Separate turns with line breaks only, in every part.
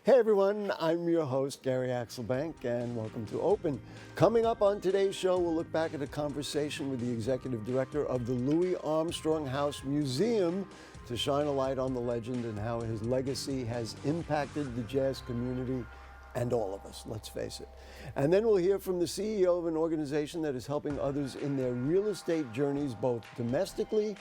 Hey everyone, I'm your host, Gary Axelbank, and welcome to Open. Coming up on today's show, we'll look back at a conversation with the executive director of the Louis Armstrong House Museum to shine a light on the legend and how his legacy has impacted the jazz community and all of us, let's face it. And then we'll hear from the CEO of an organization that is helping others in their real estate journeys, both domestically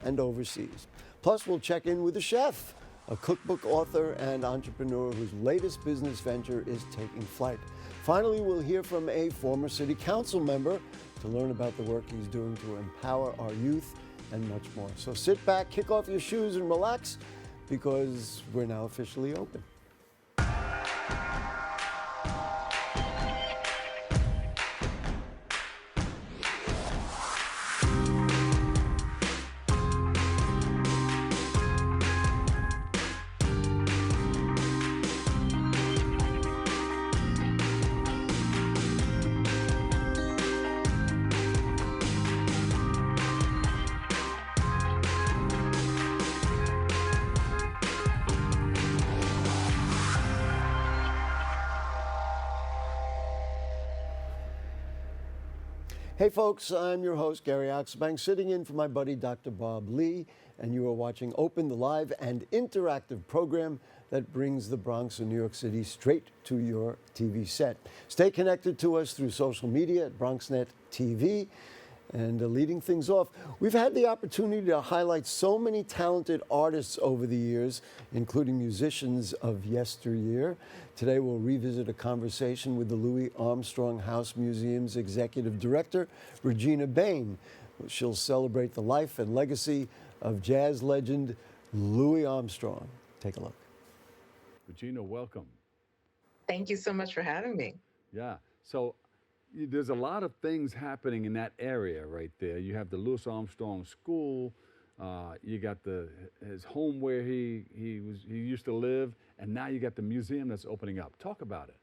and overseas. Plus, we'll check in with the chef, a cookbook author and entrepreneur whose latest business venture is taking flight. Finally, we'll hear from a former city council member to learn about the work he's doing to empower our youth and much more. So sit back, kick off your shoes, and relax, because we're now officially open. Hey folks, I'm your host, Gary Axelbank, sitting in for my buddy, Dr. Bob Lee, and you are watching Open, the live and interactive program that brings the Bronx and New York City straight to your TV set. Stay connected to us through social media at BronxNet TV. And leading things off, we've had the opportunity to highlight so many talented artists over the years, including musicians of yesteryear. Today we'll revisit a conversation with the Louis Armstrong House Museum's executive director, Regina Bain. She'll celebrate the life and legacy of jazz legend Louis Armstrong. Take a look.
Regina, welcome.
Thank you so much for having me.
Yeah. So there's a lot of things happening in that area right there. You have the Louis Armstrong School. You got his home where he used to live, and now you got the museum that's opening up. Talk about it.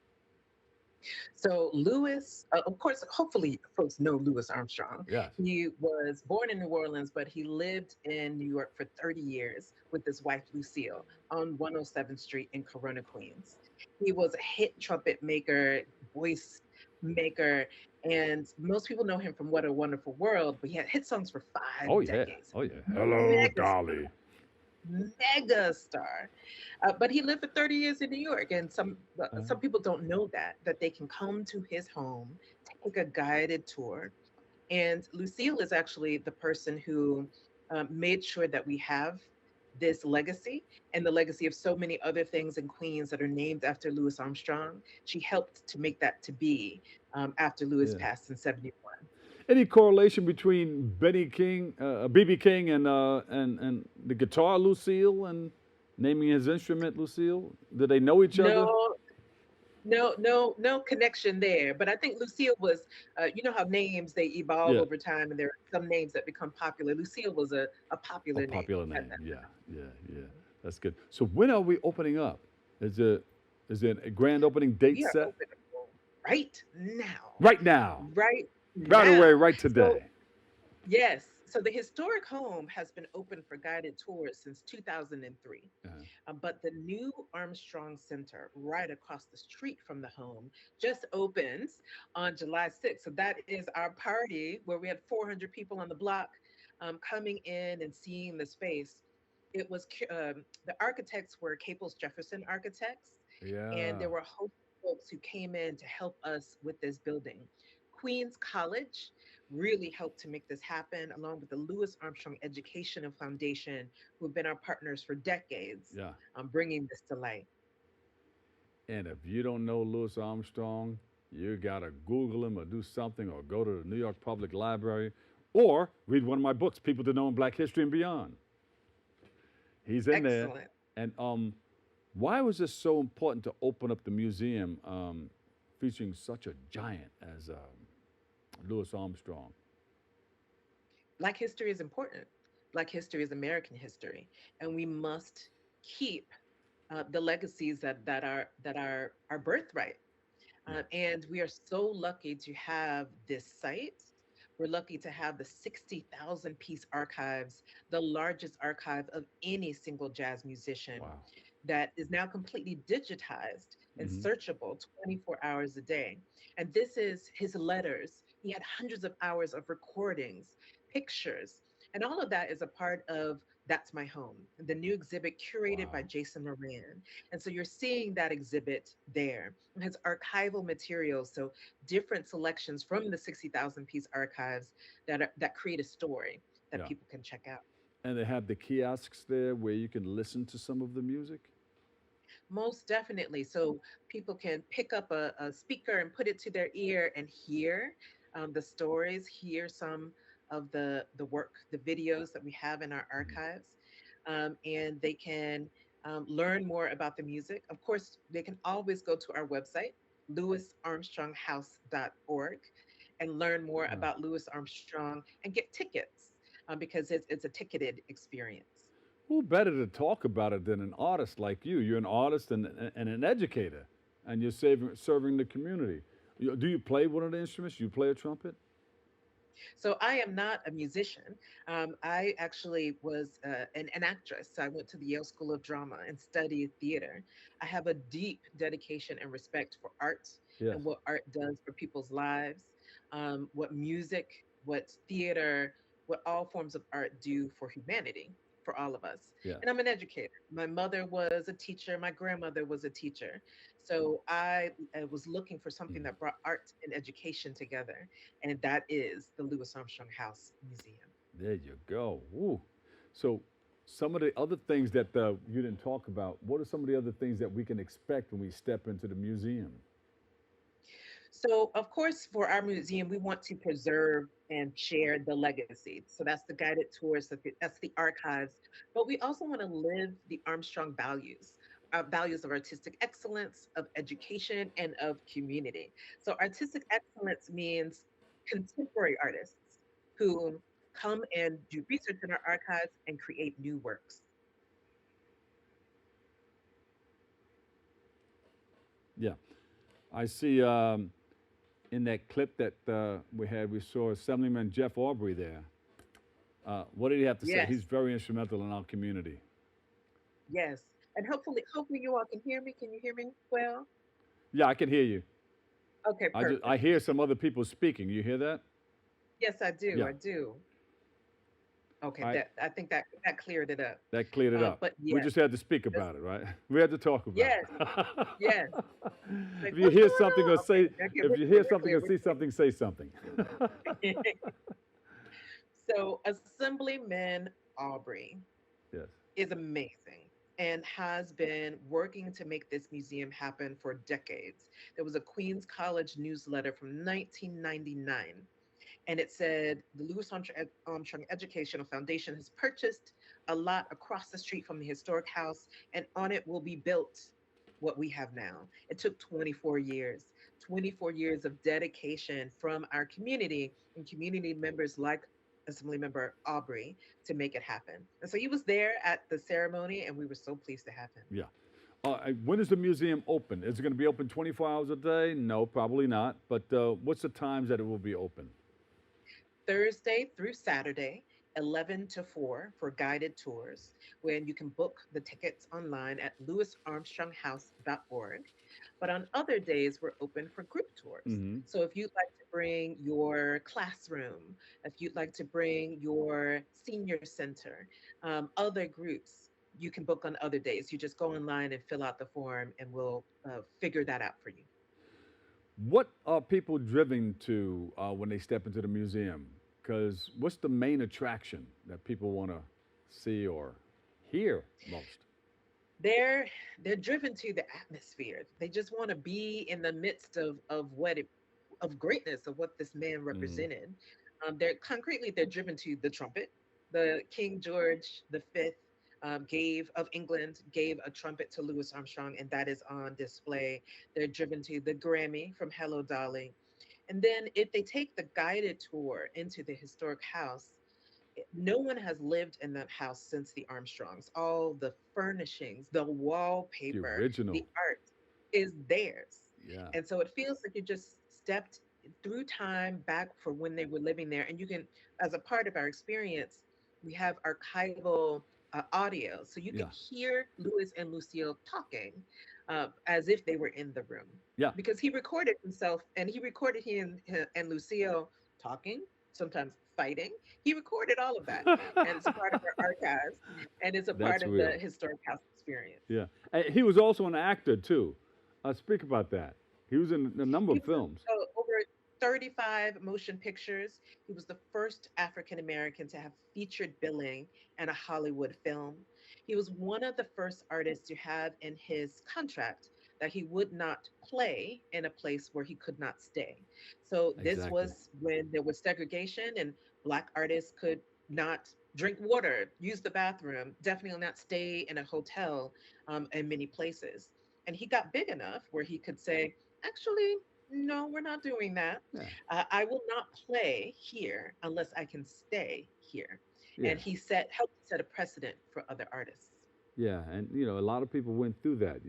So Louis, of course, hopefully folks know Louis Armstrong.
Yes.
He was born in New Orleans, but he lived in New York for 30 years with his wife, Lucille, on 107th Street in Corona, Queens. He was a hit trumpet maker, voice maker, and most people know him from What a Wonderful World, but he had hit songs for five decades.
Oh, yeah. Hello, Dolly.
Mega star. But he lived for 30 years in New York, and some people don't know that they can come to his home, take a guided tour. And Lucille is actually the person who made sure that we have this legacy and the legacy of so many other things in Queens that are named after Louis Armstrong. She helped to make that to be after Louis passed in 71.
Any correlation between BB King, and the guitar Lucille, and naming his instrument Lucille? Do they know each other?
No connection there. But I think Lucille was, you know how names, they evolve over time, and there are some names that become popular. Lucille was a popular name.
Popular name. Yeah. That's good. So when are we opening up? Is there a grand opening date
We are
set?
open right now.
Right now.
Right
Right away, right today.
Yes. So the historic home has been open for guided tours since 2003. But the new Armstrong Center, right across the street from the home, just opens on July 6th. So that is our party where we had 400 people on the block coming in and seeing the space. It was the architects were Caples Jefferson architects, and there were a host of folks who came in to help us with this building. Queens College really helped to make this happen, along with the Louis Armstrong Educational Foundation, who have been our partners for decades, bringing this to light.
And if you don't know Louis Armstrong, you got to Google him or do something, or go to the New York Public Library, or read one of my books, People to Know in Black History and Beyond. He's in there. And why was this so important to open up the museum featuring such a giant as Louis Armstrong?
Black history is important. Black history is American history, and we must keep the legacies that are our birthright. And we are so lucky to have this site. We're lucky to have the 60,000 piece archives, the largest archive of any single jazz musician.
Wow.
that is now completely digitized and
Hmm.
searchable 24 hours a day. And this is his letters. He had hundreds of hours of recordings, pictures, and all of that is a part of That's My Home, the new exhibit curated by
Wow.
Jason Moran. And so you're seeing that exhibit there. It has archival materials, so different selections from the 60,000 piece archives that create a story that
Yeah.
people can check out.
And they have the kiosks there where you can listen to some of the music.
Most definitely. So people can pick up a speaker and put it to their ear and hear the stories, hear some of the work, the videos that we have in our
Mhm.
archives, and they can learn more about the music. Of course, they can always go to our website, louisarmstronghouse.org, and learn more
Yeah.
about Louis Armstrong and get tickets because it's a ticketed experience.
Who better to talk about it than an artist like you? You're an artist and an educator, and you're serving the community. Do you play one of the instruments? You play a trumpet?
So I am not a musician. I actually was an actress. So I went to the Yale School of Drama and studied theater. I have a deep dedication and respect for art
Yes.
and what art does for people's lives, what music, what theater, what all forms of art do for humanity, for all of us.
Yes.
And I'm an educator. My mother was a teacher. My grandmother was a teacher. So I was looking for something
Mm.
that brought art and education together, and that is the Louis Armstrong House Museum.
There you go. Woo. So, some of the other things that you didn't talk about. What are some of the other things that we can expect when we step into the museum?
So, of course, for our museum, we want to preserve and share the legacy. So that's the guided tours, that's the archives. But we also want to live the Armstrong values, our values of artistic excellence, of education, and of community. So artistic excellence means contemporary artists who come and do research in our archives and create new works.
Yeah, I see. In that clip that we saw Assemblyman Jeff Aubrey there. What did he have to say?
Yes,
He's very instrumental in our community.
yes. And hopefully you all can hear me. Can you hear me well?
Yeah, I can hear you.
Okay,
I
perfect.
hear some other people speaking. You hear that?
Yes, I do.
Yeah.
I do. Okay,
I
that I think that cleared it up.
That cleared it up.
But
We
yes,
just had to speak
just
about it, right? We had to talk about
yes,
it.
yes. Like
If you
what's
hear
going
something
on?
or
Okay,
say,
okay,
if
we're
you
clear,
hear something or see something, say something.
we're clear. So Assemblyman Aubrey
Yes.
is amazing and has been working to make this museum happen for decades. There was a Queens College newsletter from 1999, and it said the Armstrong Educational Foundation has purchased a lot across the street from the historic house, and on it will be built what we have now. It took 24 years, 24 years of dedication from our community and community members like Assemblymember Aubrey to make it happen. And so he was there at the ceremony, and we were so pleased to have him.
Yeah. When is the museum open? Is it going to be open 24 hours a day? No, probably not. But what's the times that it will be open?
Thursday through Saturday, 11 to 4 for guided tours, when you can book the tickets online at louisarmstronghouse.org. But on other days, we're open for group tours.
Mm-hmm.
So if you'd like to bring your classroom, if you'd like to bring your senior center, other groups, you can book on other days. You just go online and fill out the form, and we'll figure that out for you.
What are people driven to when they step into the museum? Because what's the main attraction that people want to see or hear most?
they're they're driven to the atmosphere. They just want to be in the midst of of greatness of what this man
Mm.
represented. They're driven to the trumpet. The King George V gave of England gave a trumpet to Louis Armstrong, and that is on display. They're driven to the Grammy from Hello Dolly, and then if they take the guided tour into the historic house, no one has lived in that house since the Armstrongs. All the furnishings, the
The
wallpaper,
original.
the art is theirs.
Yeah.
And so it feels like you just stepped through time back for when they were living there. And you can, as a part of our experience, we have archival audio, so you
Yeah.
could hear Louis and Lucille talking as if they were in the room.
Yeah.
Because he recorded himself, and he recorded and Lucille talking, sometimes fighting. He recorded all of that, and it's a part of our archives, and it's a part
That's
of the
real.
historic house experience.
Yeah. He was also an actor too. Speak about that. He was in a number
He
of
was
films.
over 35 motion pictures. He was the first African American to have featured billing in a Hollywood film. He was one of the first artists to have in his contract that he would not play in a place where he could not stay. So this
Exactly.
was when there was segregation and Black artists could not drink water, use the bathroom, definitely not stay in a hotel in many places. And he got big enough where he could say, actually, no, we're not doing that.
Yeah.
I will not play here unless I can stay here.
Yeah.
And he helped set a precedent for other artists.
Yeah. And a lot of people went through that.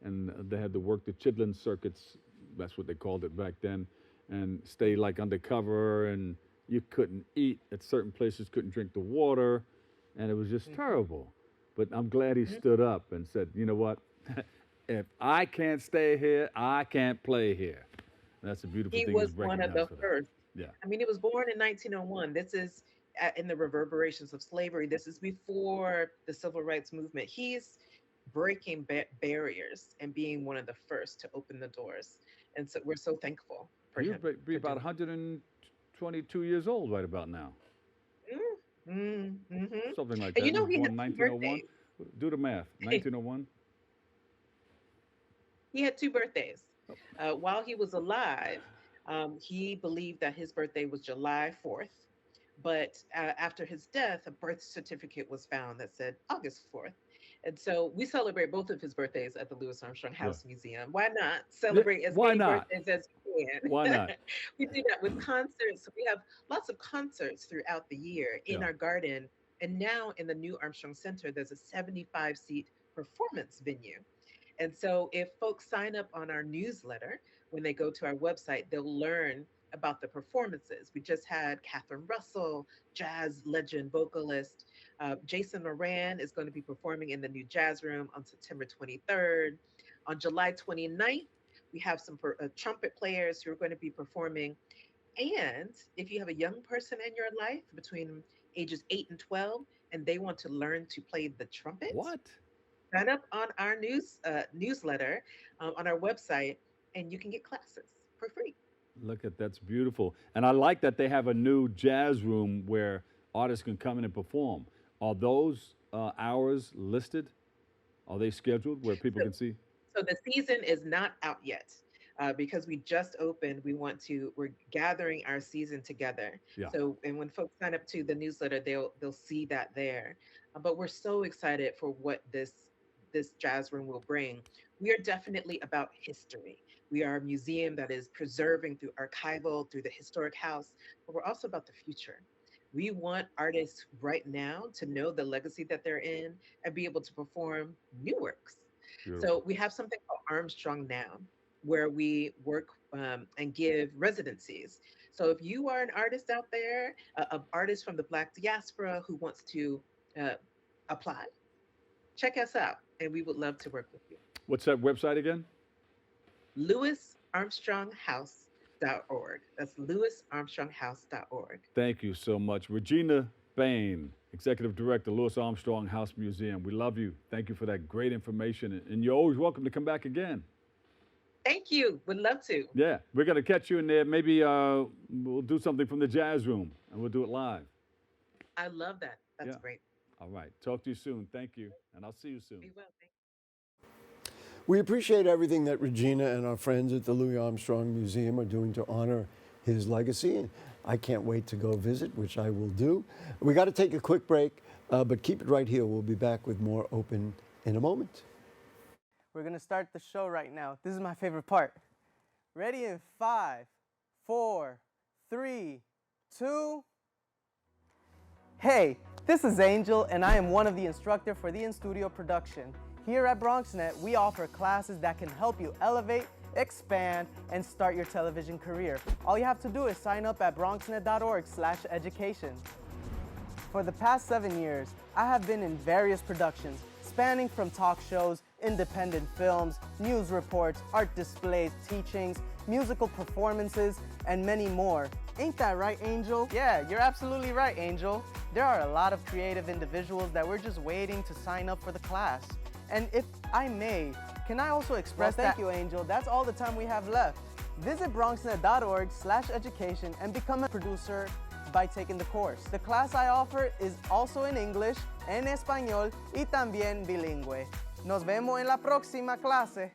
And they had to work the chitlin circuits. That's what they called it back then, and stay like undercover. And you couldn't eat at certain places, couldn't drink the water, and it was just
Mhm.
terrible. But I'm glad he
Mhm.
stood up and said, you know what? If I can't stay here, I can't play here. That's a beautiful
He
thing. He's
was one of
recognized
the
for that.
first.
Yeah.
I mean, he was born in 1901. This is in the reverberations of slavery. This is before the civil rights movement. He's breaking barriers and being one of the first to open the doors. And so we're so thankful for
He
him
would be
for
about
doing
122 years old right about now.
it. Mm-hmm.
Something like
And
that.
you
He was
know, he
born
had
in
two
1901.
birthdays.
Do the math. 1901.
He had two birthdays. While he was alive, he believed that his birthday was July 4th. But after his death, a birth certificate was found that said August 4th. And so we celebrate both of his birthdays at the Louis Armstrong
Yeah.
House Museum. Why not
Yeah.
celebrate as
Why
many
not?
birthdays as we
Why
can?
not?
We do that with concerts. We have lots of concerts throughout the year in
Yeah.
our garden. And now in the new Armstrong Center, there's a 75-seat performance venue. And so if folks sign up on our newsletter, when they go to our website, they'll learn about the performances. We just had Catherine Russell, jazz legend vocalist. Jason Moran is going to be performing in the new jazz room on September 23rd. On July 29th, we have some trumpet players who are going to be performing. And if you have a young person in your life between ages 8 and 12, and they want to learn to play the trumpet,
What?
sign up on our newsletter on our website, and you can get classes for free.
Look at that's beautiful. And I like that they have a new jazz room where artists can come in and perform. Are those hours listed? Are they scheduled where people
So,
can see?
so the season is not out yet. Because we just opened, we're gathering our season together.
Yeah.
So, and when folks sign up to the newsletter, they'll see that there. But we're so excited for what this jazz room will bring. We are definitely about history. We are a museum that is preserving through archival, through the historic house, but we're also about the future. We want artists right now to know the legacy that they're in and be able to perform new works.
Beautiful.
So we have something called Armstrong Now, where we work and give residencies. So if you are an artist out there, an artist from the Black diaspora who wants to uh, apply, check us out, and we would love to work with you.
What's that website again?
LouisArmstrongHouse.org. That's LouisArmstrongHouse.org.
Thank you so much. Regina Bain, Executive Director, Louis Armstrong House Museum. We love you. Thank you for that great information. And you're always welcome to come back again.
Thank you. Would love to.
Yeah, we're going to catch you in there. Maybe we'll do something from the jazz room and we'll do it live.
I love that. That's
Yeah.
great.
All right. Talk to you soon. Thank you. And I'll see you soon.
Be well. Thank you.
We appreciate everything that Regina and our friends at the Louis Armstrong Museum are doing to honor his legacy. I can't wait to go visit, which I will do. We got to take a quick break, but keep it right here. We'll be back with more Open in a moment.
We're gonna start the show right now. This is my favorite part. Ready in 5, 4, 3, 2. Hey, this is Angel, and I am one of the instructors for the in-studio production. Here at BronxNet, we offer classes that can help you elevate, expand, and start your television career. All you have to do is sign up at bronxnet.org/education. For the past 7 years, I have been in various productions, spanning from talk shows, independent films, news reports, art displays, teachings, musical performances, and many more. Ain't that right, Angel? Yeah, you're absolutely right, Angel. There are a lot of creative individuals that we're just waiting to sign up for the class. And if I may, can I also express Thank you, Angel. That's all the time we have left. Visit bronxnet.org/education and become a producer by taking the course. The class I offer is also in English, en español y también bilingüe. Nos vemos en la próxima clase.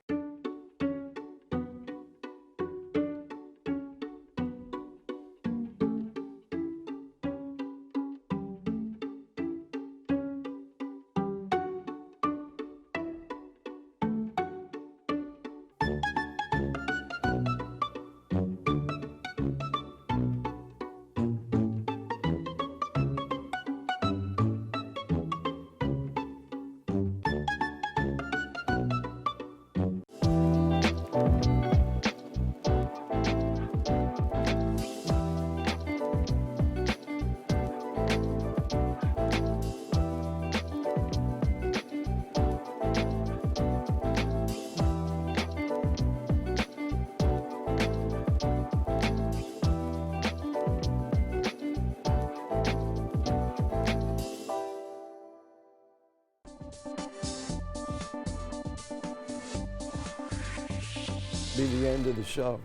Be the end of the show.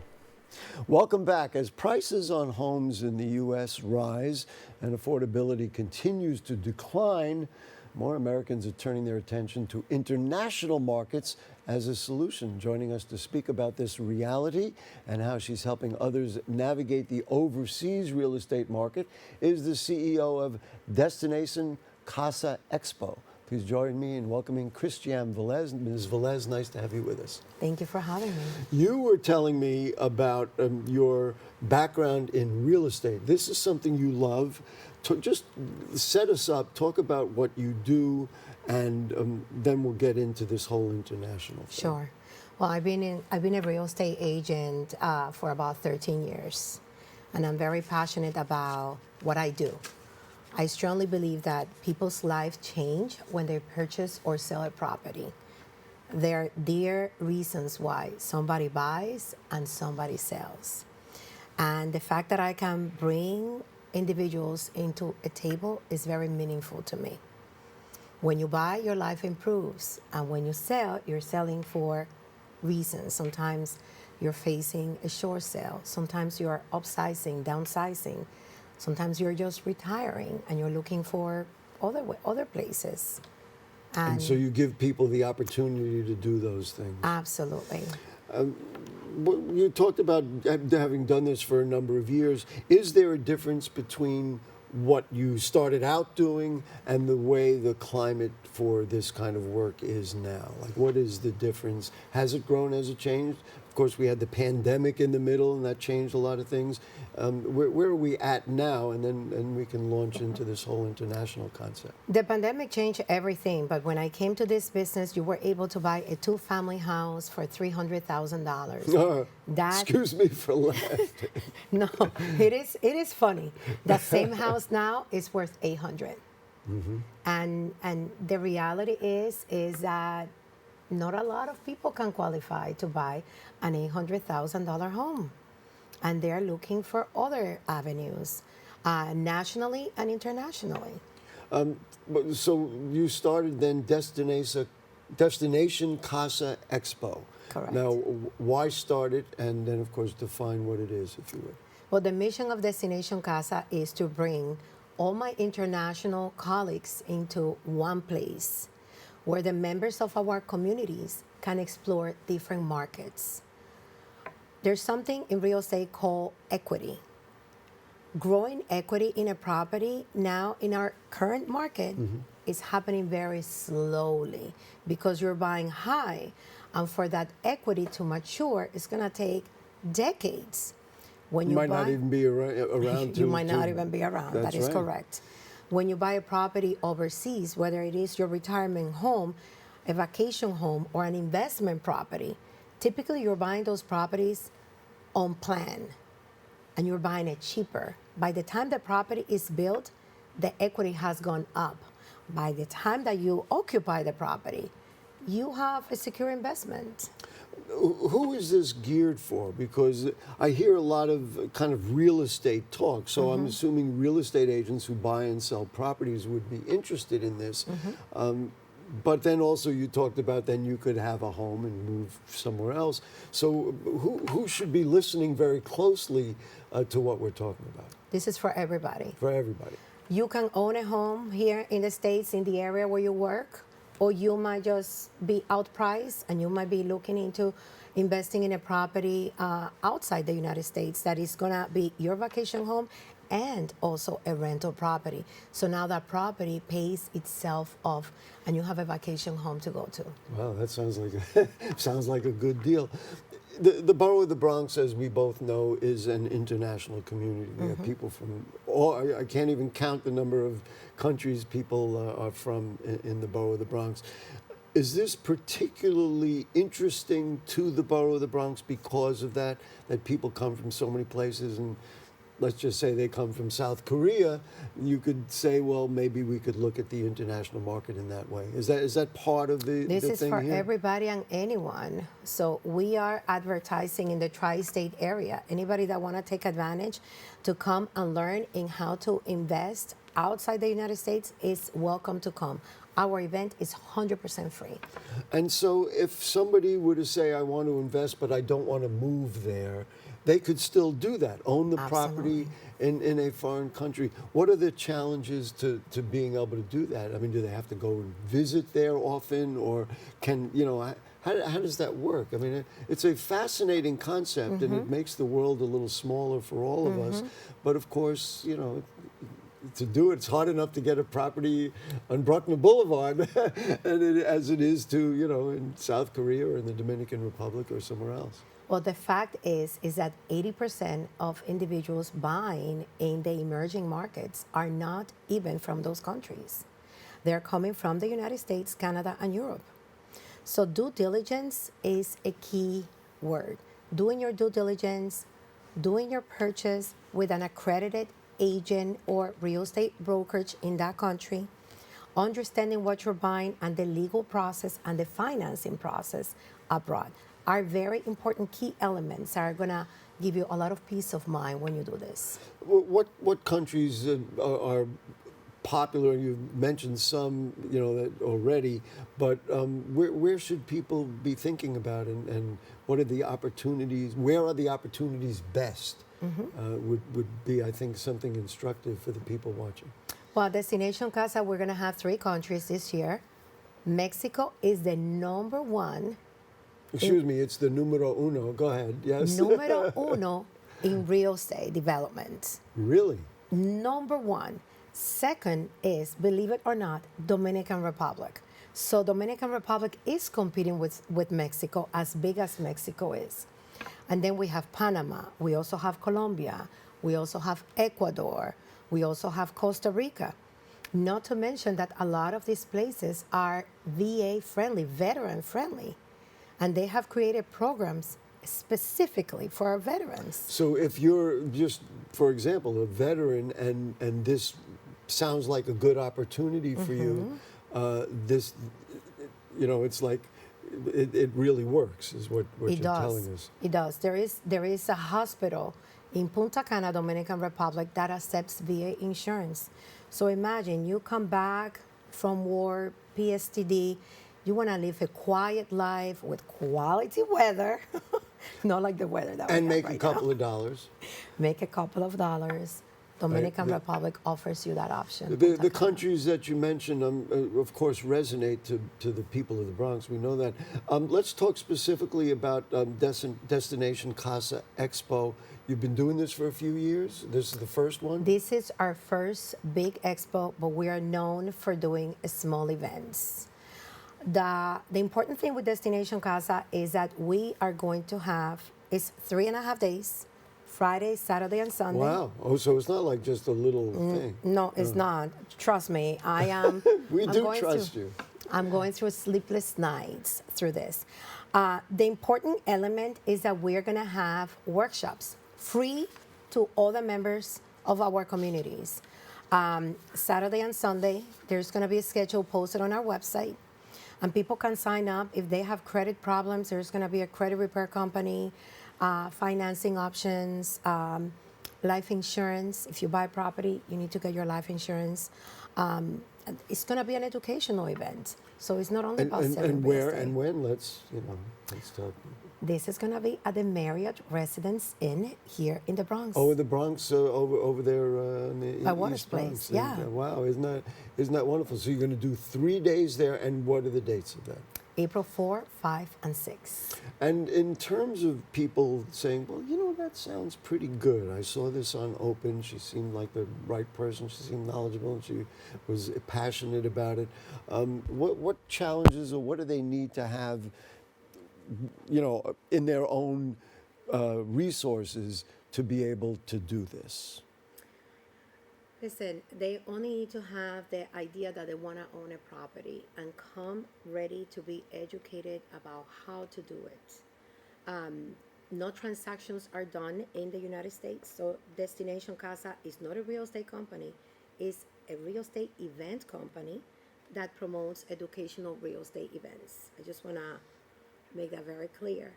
Welcome back. As prices on homes in the U.S. rise and affordability continues to decline, more Americans are turning their attention to international markets as a solution. Joining us to speak about this reality and how she's helping others navigate the overseas real estate market is the CEO of Destination Kasa Expo. Please join me in welcoming Christiam Velez. Ms. Velez, nice to have you with us.
Thank you for having me.
You were telling me about your background in real estate. This is something you love. Just set us up, talk about what you do, and then we'll get into this whole international thing.
Sure. Well, I've been a real estate agent for about 13 years, and I'm very passionate about what I do. I strongly believe that people's lives change when they purchase or sell a property. There are reasons why somebody buys and somebody sells. And the fact that I can bring individuals into a table is very meaningful to me. When you buy, your life improves. And when you sell, you're selling for reasons. Sometimes you're facing a short sale. Sometimes you're upsizing, downsizing. Sometimes you're just retiring and you're looking for other places.
And so you give people the opportunity to do those things.
Absolutely.
You talked about having done this for a number of years. Is there a difference between what you started out doing and the way the climate for this kind of work is now? Like, what is the difference? Has it grown? Has it changed? Of course, we had the pandemic in the middle, and that changed a lot of things. Where are we at now? And we can launch into this whole international concept.
The pandemic changed everything, but when I came to this business, you were able to buy a 2-family house for $300,000.
Excuse me for laughing.
No, it is funny. That same house now is worth $800,000. Mm-hmm. And the reality is that not a lot of people can qualify to buy an $800,000 home. And they're looking for other avenues, nationally and internationally.
So you started then Destination Kasa Expo.
Correct.
Now, why start it? And then, of course, define what it is, if you would.
Well, the mission of Destination Kasa is to bring all my international colleagues into one place where the members of our communities can explore different markets. There's something in real estate called equity. Growing equity in a property now in our current market is happening very slowly because you're buying high. And for that equity to mature, it's going to take decades. When you
might not even be around.
You might not even be around. That is
right.
correct. When you buy a property overseas, whether it is your retirement home, a vacation home, or an investment property, typically you're buying those properties on plan and you're buying it cheaper. By the time the property is built, the equity has gone up. By the time that you occupy the property, you have a secure investment.
Who is this geared for? Because I hear a lot of kind of real estate talk, so I'm assuming real estate agents who buy and sell properties would be interested in this. But then also you talked about then you could have a home and move somewhere else. So who should be listening very closely to what we're talking about?
This is for everybody.
For everybody.
You can own a home here in the States, in the area where you work, or you might just be outpriced and you might be looking into investing in a property outside the United States that is going to be your vacation home and also a rental property. So now that property pays itself off and you have a vacation home to go to.
Wow, that sounds like sounds like a good deal. The borough of the Bronx, as we both know, is an international community. We have people from all, I can't even count the number of countries people are from in the borough of the Bronx. Is this particularly interesting to the borough of the Bronx because of that people come from so many places? And let's just say they come from South Korea, you could say, well, maybe we could look at the international market in that way. Is that part of the
This is
thing
for
here?
everybody and anyone. So we are advertising in the tri-state area. Anybody that want to take advantage to come and learn in how to invest outside the United States is welcome to come. Our event is 100% free.
And so if somebody were to say, I want to invest, but I don't want to move there, they could still do that, own the property in a foreign country. What are the challenges to being able to do that? I mean, do they have to go and visit there often, or can, how does that work? I mean, it's a fascinating concept, and it makes the world a little smaller for all of us. But of course, to do it, it's hard enough to get a property on Bruckner Boulevard as it is to, in South Korea or in the Dominican Republic or somewhere else.
Well, the fact is that 80% of individuals buying in the emerging markets are not even from those countries. They're coming from the United States, Canada, and Europe. So due diligence is a key word. Doing your due diligence, doing your purchase with an accredited agent or real estate brokerage in that country, understanding what you're buying and the legal process and the financing process abroad are very important key elements that are going to give you a lot of peace of mind when you do this.
What countries are popular? You mentioned some, that already, but where should people be thinking about, and what are the opportunities? Where are the opportunities best? Would be, I think, something instructive for the people watching.
Well, Destination Casa, we're going to have 3 countries this year. Mexico is the number one.
Excuse me, it's the numero uno. Go ahead. Yes.
Numero uno in real estate development.
Really?
Number 1. Second is, believe it or not, Dominican Republic. So Dominican Republic is competing with Mexico, as big as Mexico is. And then we have Panama. We also have Colombia. We also have Ecuador. We also have Costa Rica. Not to mention that a lot of these places are VA friendly, veteran friendly. And they have created programs specifically for our veterans.
So if you're just, for example, a veteran and this sounds like a good opportunity for you, this, it's like, it really works, is what you're telling us.
It does. There is a hospital in Punta Cana, Dominican Republic, that accepts VA insurance. So imagine you come back from war, PSTD, you want to live a quiet life with quality weather, not like the weather that we have
make
right
a couple
now.
of dollars.
Make a couple of dollars. Dominican Republic offers you that option.
The countries that you mentioned, of course, resonate to the people of the Bronx. We know that. Let's talk specifically about Destination Kasa Expo. You've been doing this for a few years. This is the first one?
This is our first big expo, but we are known for doing small events. The important thing with Destination Casa is that we are going to have, it's 3.5 days, Friday, Saturday, and Sunday.
Wow. Oh, so it's not like just a little thing.
No, it's not. Trust me, I am.
We do trust you.
I'm going through sleepless nights through this. The important element is that we're going to have workshops free to all the members of our communities. Saturday and Sunday, there's going to be a schedule posted on our website, and people can sign up. If they have credit problems, there's going to be a credit repair company, financing options, life insurance. If you buy property, you need to get your life insurance. It's going to be an educational event, so it's not only about selling
and
real
where
estate.
and when? Let's tell people.
This is going to be at the Marriott Residence Inn here in the Bronx.
Oh, the Bronx, over there in the
By
East
Waters
Bronx.
Place, yeah.
Wow, isn't that wonderful? So you're going to do 3 days there, and what are the dates of that?
April 4, 5, and 6.
And in terms of people saying, well, that sounds pretty good. I saw this on Open. She seemed like the right person. She seemed knowledgeable, and she was passionate about it. What challenges or what do they need to have, in their own resources to be able to do this?
Listen, they only need to have the idea that they want to own a property and come ready to be educated about how to do it. No transactions are done in the United States, so Destination Casa is not a real estate company. It's a real estate event company that promotes educational real estate events. I just want to make that very clear.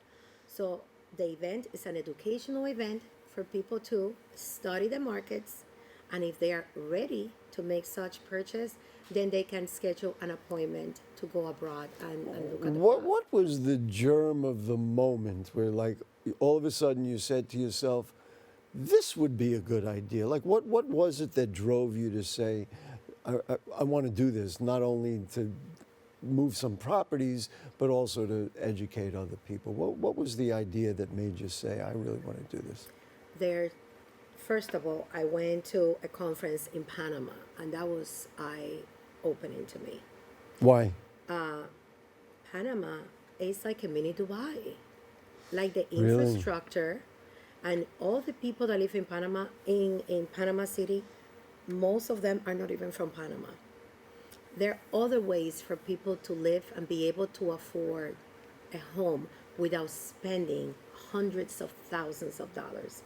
So the event is an educational event for people to study the markets, and if they are ready to make such purchase, then they can schedule an appointment to go abroad and look at the property.
What was the germ of the moment where, like, all of a sudden you said to yourself, this would be a good idea? Like, what was it that drove you to say, I want to do this, not only to move some properties, but also to educate other people? What was the idea that made you say, I really want to do this?
First of all, I went to a conference in Panama, and that was eye-opening to me.
Why?
Panama is like a mini Dubai. Like the
Really?
infrastructure and all the people that live in Panama, in Panama City, most of them are not even from Panama. There are other ways for people to live and be able to afford a home without spending hundreds of thousands of dollars.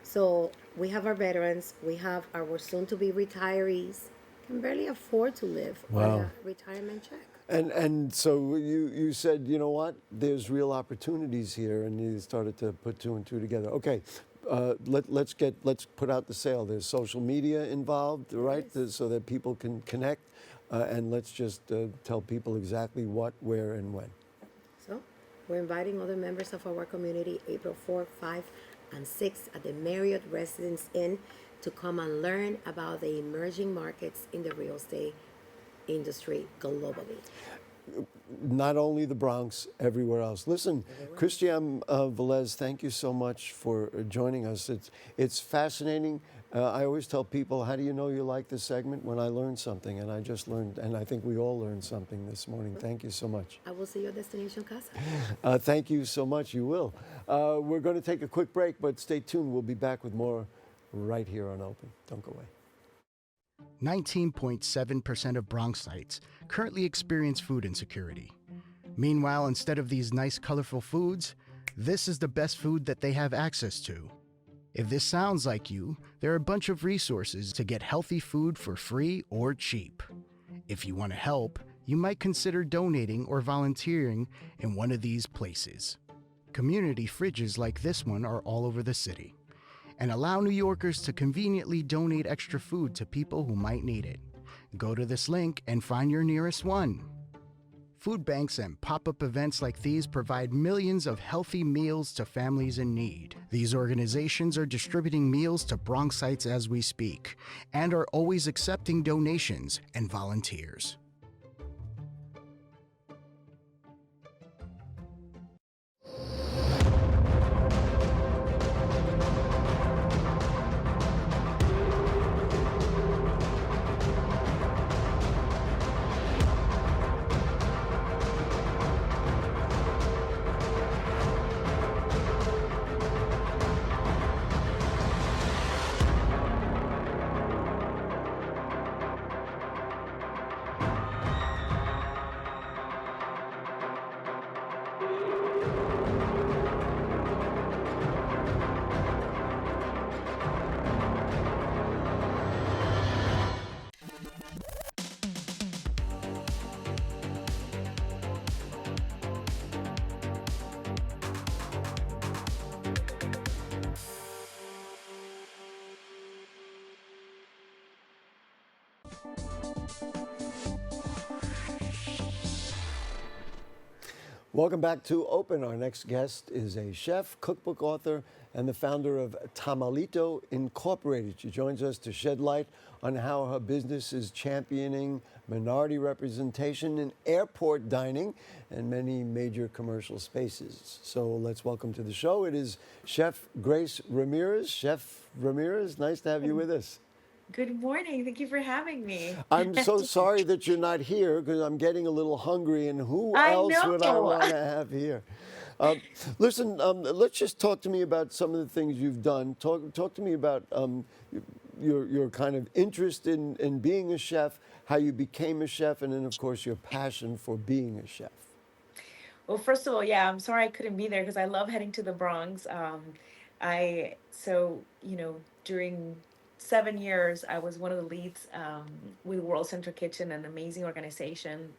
So we have our veterans, we have our soon-to-be retirees, can barely afford to live on a retirement check.
And so you said, you know what, there's real opportunities here, and you started to put two and two together. Okay, let's put out the sale. There's social media involved, right?
Yes.
So that people can connect, and let's just tell people exactly what, where, and when.
So we're inviting other members of our community April 4, 5, and 6 at the Marriott Residence Inn to come and learn about the emerging markets in the real estate industry globally.
Not only the Bronx, everywhere else. Listen, Christiam Velez, thank you so much for joining us. It's fascinating. I always tell people, how do you know you like this segment? When I learn something, and I just learned, and I think we all learned something this morning. Thank you so much.
I will see you at Destination Casa.
Thank you so much. You will. We're going to take a quick break, but stay tuned. We'll be back with more right here on Open. Don't go away.
19.7% of Bronxites currently experience food insecurity. Meanwhile, instead of these nice, colorful foods, this is the best food that they have access to. If this sounds like you, there are a bunch of resources to get healthy food for free or cheap. If you want to help, you might consider donating or volunteering in one of these places. Community fridges like this one are all over the city, and allow New Yorkers to conveniently donate extra food to people who might need it. Go to this link and find your nearest one. Food banks and pop-up events like these provide millions of healthy meals to families in need. These organizations are distributing meals to Bronxites as we speak, and are always accepting donations and volunteers.
Welcome back to Open. Our next guest is a chef, cookbook author, and the founder of Tamalito Incorporated. She joins us to shed light on how her business is championing minority representation in airport dining and many major commercial spaces. So let's welcome to the show. It is Chef Grace Ramírez. Chef Ramírez, nice to have you with us.
Good morning. Thank you for having me.
I'm so sorry that you're not here because I'm getting a little hungry, and who
I
else would I
know.
want to have here? Listen, let's just talk to me about some of the things you've done. Talk to me about your kind of interest in being a chef, how you became a chef, and then, of course, your passion for being a chef.
Well, first of all, yeah, I'm sorry I couldn't be there because I love heading to the Bronx. During 7 years, I was one of the leads with World Central Kitchen, an amazing organization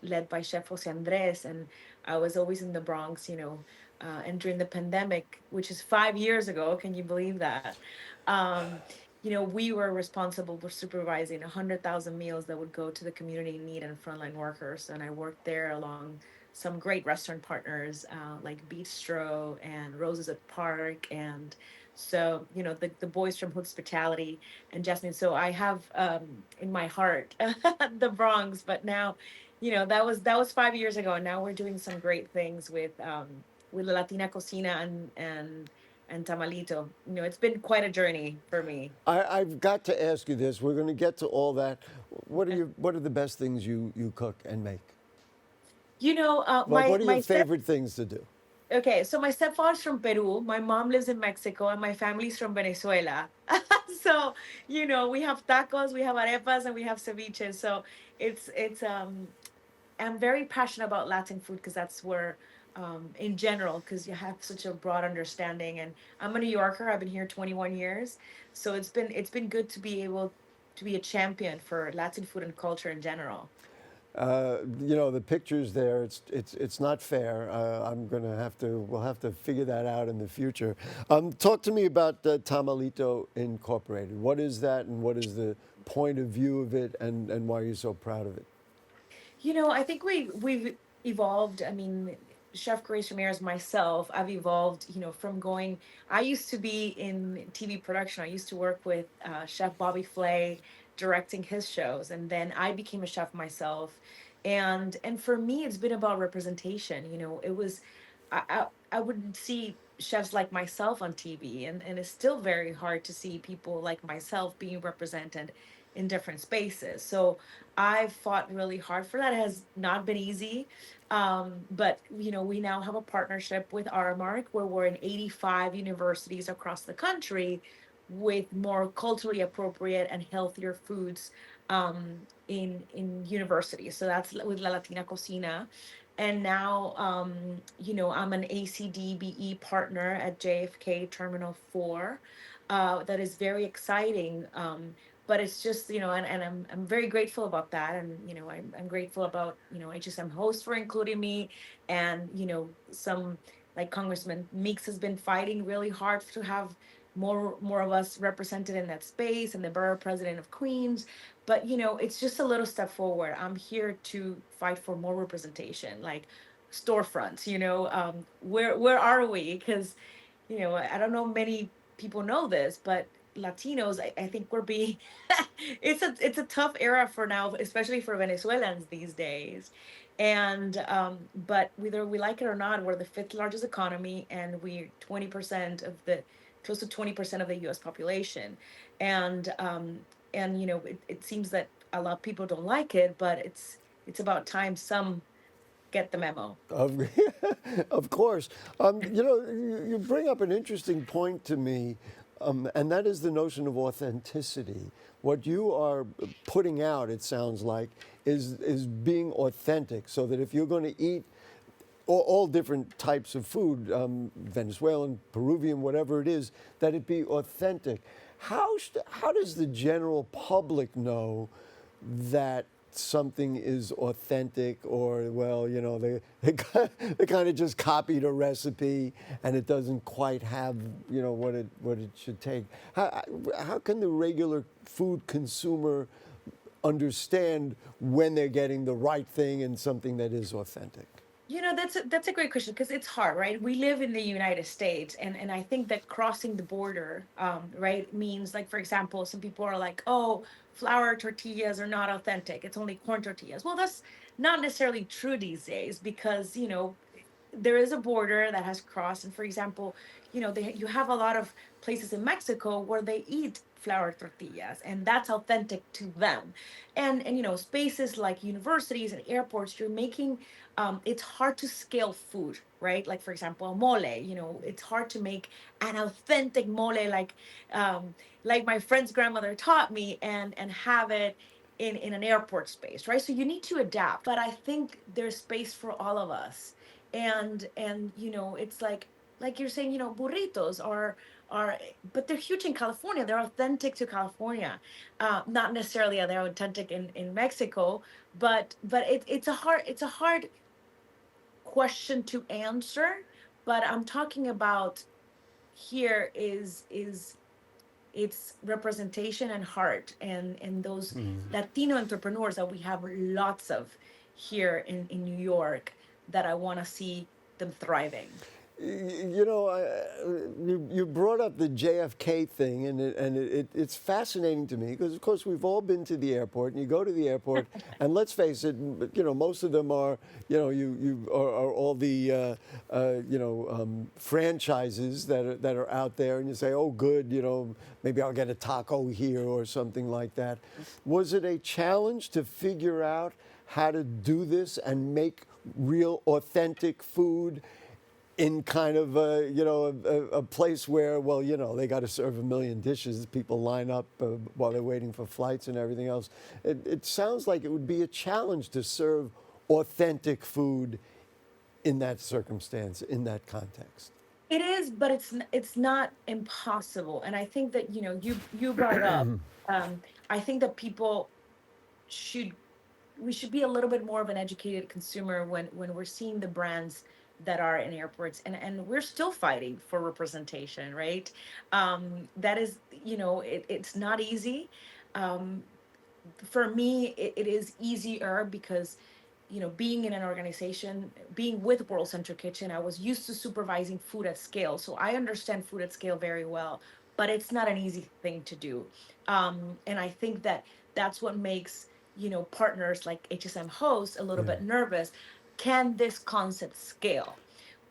led by Chef Jose Andres. And I was always in the Bronx, and during the pandemic, which is 5 years ago, can you believe that? We were responsible for supervising 100,000 meals that would go to the community in need and frontline workers. And I worked there along some great restaurant partners like Bistro and Roses at Park, and so the boys from Hospitality and Jasmine. So I have in my heart the Bronx, but now that was 5 years ago, and now we're doing some great things with La Latina Cocina and Tamalito. It's been quite a journey for me.
I've got to ask you this. We're going to get to all that. What are the best things you cook and make? What are your favorite things to do?
Okay, so my stepfather's from Peru, my mom lives in Mexico, and my family's from Venezuela. So, we have tacos, we have arepas, and we have ceviche. So I'm very passionate about Latin food because that's where, in general, because you have such a broad understanding. And I'm a New Yorker. I've been here 21 years, so it's been good to be able to be a champion for Latin food and culture in general.
The pictures there, it's not fair. We'll have to figure that out in the future. Talk to me about Tamalito Incorporated. What is that, and what is the point of view of it, and why are you so proud of it?
I think we've evolved. I mean, Chef Grace Ramírez, myself, I've evolved, from going, I used to be in TV production. I used to work with Chef Bobby Flay, directing his shows, and then I became a chef myself. And for me, it's been about representation. It was, I wouldn't see chefs like myself on TV, and it's still very hard to see people like myself being represented in different spaces. So I've fought really hard for that. It has not been easy. But we now have a partnership with Aramark where we're in 85 universities across the country with more culturally appropriate and healthier foods in universities. So that's with La Latina Cocina. And now, I'm an ACDBE partner at JFK Terminal 4. That is very exciting. But it's just, and I'm very grateful about that. And, I'm grateful about, HSM host for including me. And, some like Congressman Meeks has been fighting really hard to have more of us represented in that space, and the borough president of Queens. But it's just a little step forward. I'm here to fight for more representation, like storefronts. Where are we? Because I don't know many people know this, but Latinos, I think we're being it's a tough era for now, especially for Venezuelans these days. And but whether we like it or not, we're the fifth largest economy, and we're 20% of the close to 20% of the U.S. population. And it seems that a lot of people don't like it, but it's about time some get the memo.
Of course. You bring up an interesting point to me, and that is the notion of authenticity. What you are putting out, it sounds like, is being authentic, so that if you're going to eat all different types of food, Venezuelan, Peruvian, whatever it is, that it be authentic. How does the general public know that something is authentic, or, well, they kind of just copied a recipe and it doesn't quite have, what it should take? How can the regular food consumer understand when they're getting the right thing and something that is authentic?
That's a great question because it's hard, right? We live in the United States, and I think that crossing the border, right, means like, for example, some people are like, oh, flour tortillas are not authentic. It's only corn tortillas. Well, that's not necessarily true these days because, there is a border that has crossed, and for example, you have a lot of places in Mexico where they eat flour tortillas, and that's authentic to them. And spaces like universities and airports, you're making it's hard to scale food, right? Like, for example, mole, it's hard to make an authentic mole um like my friend's grandmother taught me, and have it in an airport space, right? So you need to adapt, but I think there's space for all of us. And it's like you're saying, burritos are but they're huge in California. They're authentic to California. Not necessarily are they authentic in Mexico, but it's a hard question to answer. But I'm talking about here is it's representation and heart, and those Latino entrepreneurs that we have lots of here in New York, that I want to see them thriving.
You brought up the JFK thing, and it's fascinating to me because, of course, we've all been to the airport, and you go to the airport, and let's face it, most of them are, you are all the, franchises that are out there, and you say, oh, good, maybe I'll get a taco here or something like that. Was it a challenge to figure out how to do this and make real, authentic food in kind of a place where, they got to serve a million dishes. People line up while they're waiting for flights and everything else. It sounds like it would be a challenge to serve authentic food in that circumstance, in that context.
It is, but it's not impossible. And I think that you brought it up. I think that should we should be a little bit more of an educated consumer when we're seeing the brands that are in airports, and we're still fighting for representation, right? That is, it's not easy. For me, it is easier because being in an organization, being with World Central Kitchen, I was used to supervising food at scale, so I understand food at scale very well. But it's not an easy thing to do, and I think that that's what makes partners like HSM Host a little bit nervous. Can this concept scale?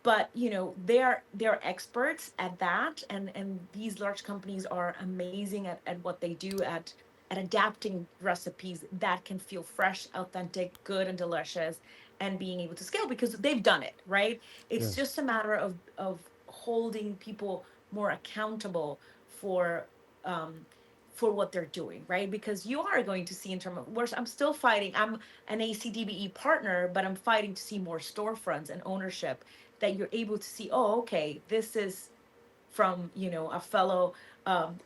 But they're experts at that, and these large companies are amazing at what they do at adapting recipes that can feel fresh, authentic, good, and delicious, and being able to scale because they've done it, right? It's just a matter of holding people more accountable for what they're doing, right? Because you are going to see, in terms of where I'm still fighting, I'm an ACDBE partner, but I'm fighting to see more storefronts and ownership, that you're able to see, oh, okay, this is from a fellow,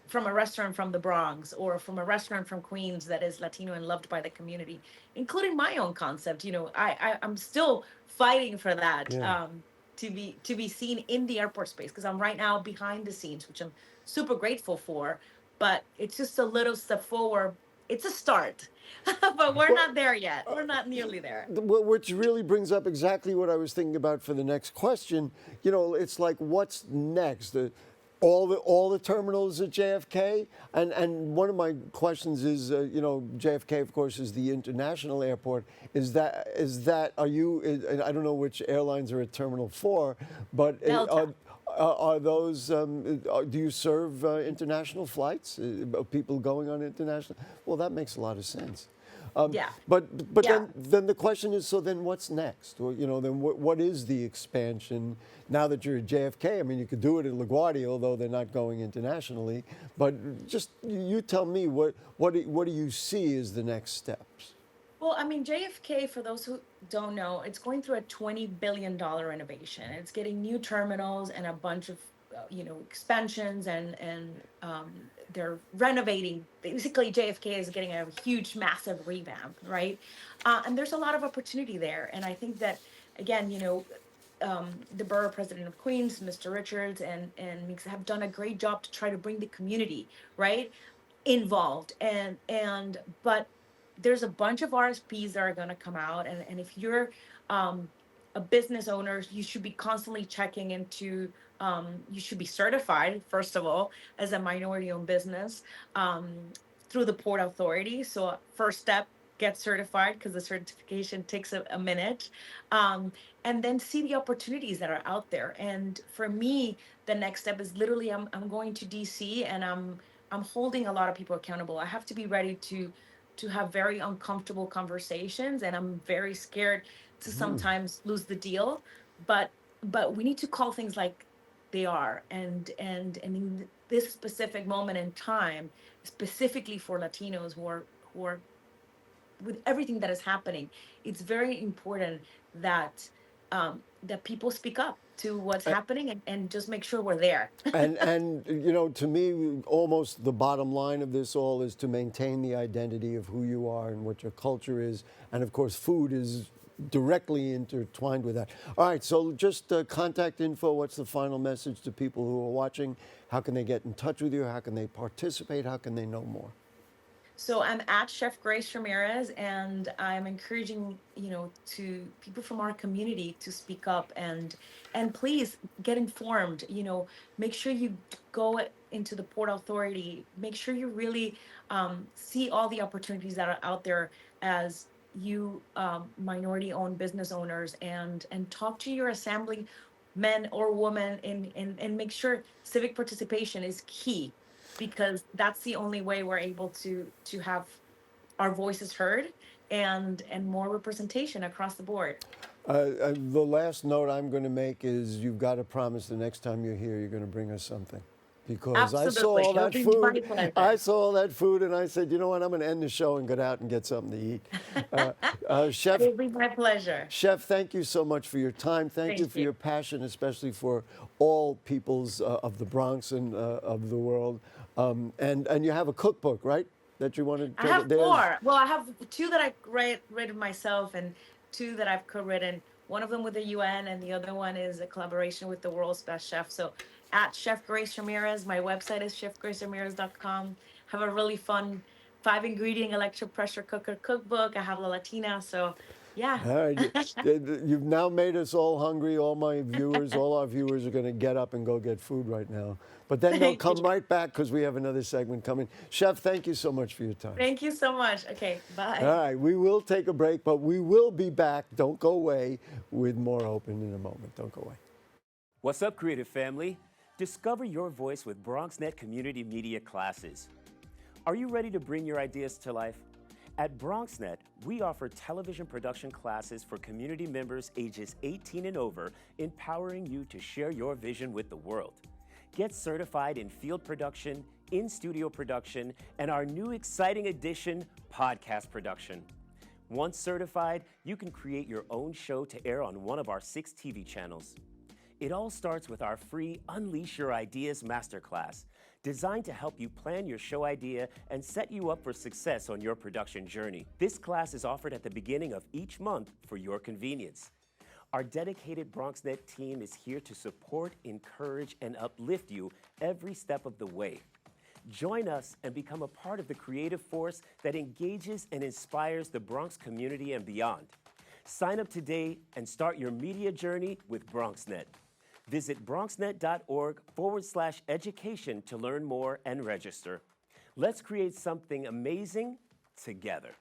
from a restaurant from the Bronx, or from a restaurant from Queens that is Latino and loved by the community, including my own concept. I'm still fighting for that, to be seen in the airport space, because I'm right now behind the scenes, which I'm super grateful for. But it's just a little step forward. It's a start, but we're not there yet. We're not nearly there.
Which really brings up exactly what I was thinking about for the next question. It's like, what's next? All the terminals at JFK, and one of my questions is, JFK, of course, is the international airport. Is that are you? I don't know which airlines are at Terminal 4, but are those? Do you serve international flights? People going on international? Well, that makes a lot of sense.
Yeah.
But then the question is, so then what's next? Or, then what is the expansion now that you're at JFK? I mean, you could do it at LaGuardia, although they're not going internationally. But just you tell me, what do you see as the next steps?
Well, I mean, JFK, for those who don't know, it's going through a $20 billion renovation. It's getting new terminals and a bunch of, expansions, and they're renovating. Basically, JFK is getting a huge, massive revamp, right? And there's a lot of opportunity there. And I think that, again, the borough president of Queens, Mr. Richards, and Meeks have done a great job to try to bring the community, right, involved. But there's a bunch of RSPs that are going to come out, and if you're a business owner, you should be constantly checking into, you should be certified, first of all, as a minority owned business um, through the Port Authority. So, first step, get certified because the certification takes a minute. Um, and then see the opportunities that are out there. And for me, the next step is literally I'm going to DC and I'm holding a lot of people accountable. I have to be ready to have very uncomfortable conversations, and I'm very scared to sometimes lose the deal, but we need to call things like they are. And in this specific moment in time, specifically for Latinos who are with everything that is happening, it's very important that that people speak up to what's happening, and just make sure we're there.
And you know, to me, almost the bottom line of this all is to maintain the identity of who you are and what your culture is, and of course, food is directly intertwined with that. All right, so just contact info. What's the final message to people who are watching? How can they get in touch with you? How can they participate? How can they know more?
So I'm at Chef Grace Ramírez, and I'm encouraging, to people from our community to speak up, and please get informed. Make sure you go into the Port Authority. Make sure you really see all the opportunities that are out there as you minority-owned business owners, and talk to your assembly men or women, and make sure civic participation is key, because that's the only way we're able to have our voices heard, and more representation across the board.
The last note I'm going to make is you've got to promise the next time you're here, you're going to bring us something. Because I saw all that food. I saw all that food, and I said, you know what? I'm going to end the show and get out and get something to eat. Chef,
it will be my pleasure.
Chef, thank you so much for your time. Thank you for your passion, especially for all peoples of the Bronx and of the world. And you have a cookbook, right? That you want to.
I have 4. Well, I have 2 that I written myself, and 2 that I've co-written. One of them with the UN, and the other one is a collaboration with the world's best chef. So at Chef Grace Ramírez, my website is chefgraceramirez.com. Have a really fun 5-ingredient electric pressure cooker cookbook. I have La Latina, so yeah.
All right. You've now made us all hungry. All my viewers, all our viewers are going to get up and go get food right now. But then they'll come right back because we have another segment coming. Chef, thank you so much for your time.
Thank you so much. Okay, bye.
All right, we will take a break, but we will be back. Don't go away with more Open in a moment. Don't go away.
What's up, creative family? Discover your voice with BronxNet Community Media classes. Are you ready to bring your ideas to life? At BronxNet, we offer television production classes for community members ages 18 and over, empowering you to share your vision with the world. Get certified in field production, in-studio production, and our new exciting addition, podcast production. Once certified, you can create your own show to air on one of our 6 TV channels. It all starts with our free Unleash Your Ideas Masterclass, designed to help you plan your show idea and set you up for success on your production journey. This class is offered at the beginning of each month for your convenience. Our dedicated BronxNet team is here to support, encourage, and uplift you every step of the way. Join us and become a part of the creative force that engages and inspires the Bronx community and beyond. Sign up today and start your media journey with BronxNet. Visit bronxnet.org/education to learn more and register. Let's create something amazing together.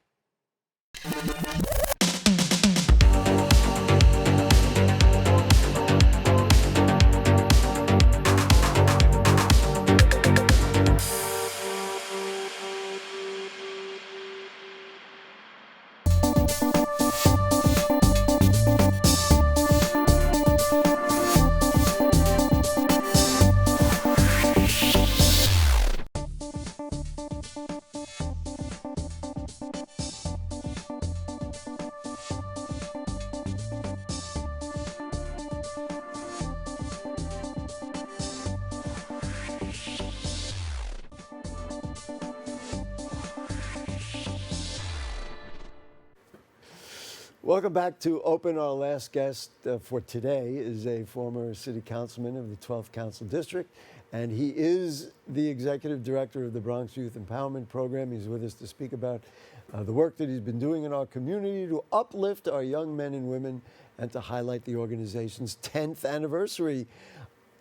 Welcome back to Open. Our last guest for today is a former city councilman of the 12th Council District, and he is the executive director of the Bronx Youth Empowerment Program. He's with us to speak about the work that he's been doing in our community to uplift our young men and women and to highlight the organization's 10th anniversary.